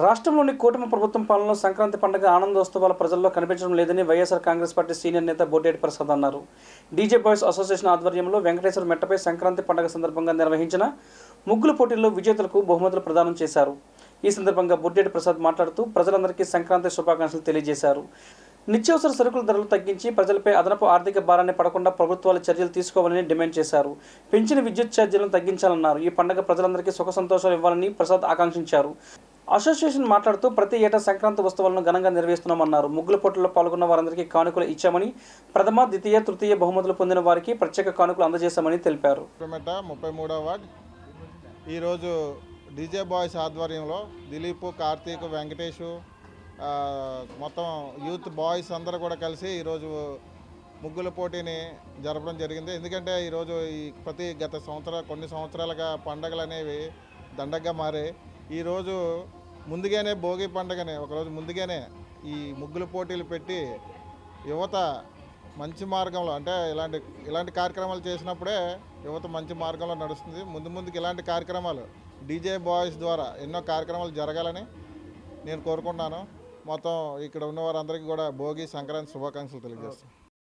రాష్ట్రంలోని కూటమి ప్రభుత్వం పాలనలో సంక్రాంతి పండుగ ఆనందోత్సవాల ప్రజల్లో కనిపించడం లేదని వైఎస్ఆర్ కాంగ్రెస్ పార్టీ సీనియర్ నేత బొడ్డేటి ప్రసాద్ అన్నారు. డీజే బాయ్స్ అసోసియేషన్ ఆధ్వర్యంలో వెంకటేశ్వర మెట్టపై సంక్రాంతి పండుగ సందర్భంగా నిర్వహించిన ముగ్గుల పోటీల్లో విజేతలకు బహుమతులు ప్రదానం చేశారు. ఈ సందర్భంగా బొడ్డేటి ప్రసాద్ మాట్లాడుతూ ప్రజలందరికీ సంక్రాంతి శుభాకాంక్షలు తెలియజేశారు. నిత్యావసర సరుకుల ధరలు తగ్గించి ప్రజలపై అదనపు ఆర్థిక భారాన్ని పడకుండా ప్రభుత్వాలు చర్యలు తీసుకోవాలని డిమాండ్ చేశారు. పెంచిన విద్యుత్ ఛార్జీలను తగ్గించాలన్నారు. ఈ పండుగ ప్రజలందరికీ సుఖ సంతోషాలు ఇవ్వాలని ప్రసాద్ ఆకాంక్షించారు. అసోసియేషన్ మాట్లాడుతూ ప్రతి ఏటా సంక్రాంతి ఉత్సవాలను ఘనంగా నిర్వహిస్తున్నామన్నారు. ముగ్గుల పోటీల్లో పాల్గొన్న వారందరికీ కానుకలు ఇచ్చామని, ప్రథమ, ద్వితీయ, తృతీయ బహుమతులు పొందిన వారికి ప్రత్యేక కానుకలు అందజేశామని తెలిపారు. 33వ వార్డ్ ఈరోజు డీజే బాయ్స్ ఆధ్వర్యంలో దిలీప్, కార్తీక్, వెంకటేష్ మొత్తం యూత్ బాయ్స్ అందరూ కూడా కలిసి ఈరోజు ముగ్గుల పోటీని జరపడం జరిగింది. ఎందుకంటే ఈరోజు గత కొన్ని సంవత్సరాలుగా పండగలు అనేవి దండగా మారాయి. ఈరోజు ముందుగానే భోగి పండుగనే ఒకరోజు ముందుగానే ఈ ముగ్గుల పోటీలు పెట్టి యువత మంచి మార్గంలో, అంటే ఇలాంటి కార్యక్రమాలు చేసినప్పుడే యువత మంచి మార్గంలో నడుస్తుంది. ముందుకు ఇలాంటి కార్యక్రమాలు డీజే బాయ్స్ ద్వారా ఎన్నో కార్యక్రమాలు జరగాలని నేను కోరుకుంటున్నాను. మొత్తం ఇక్కడ ఉన్న వారందరికీ కూడా భోగి సంక్రాంతి శుభాకాంక్షలు తెలియజేస్తాను.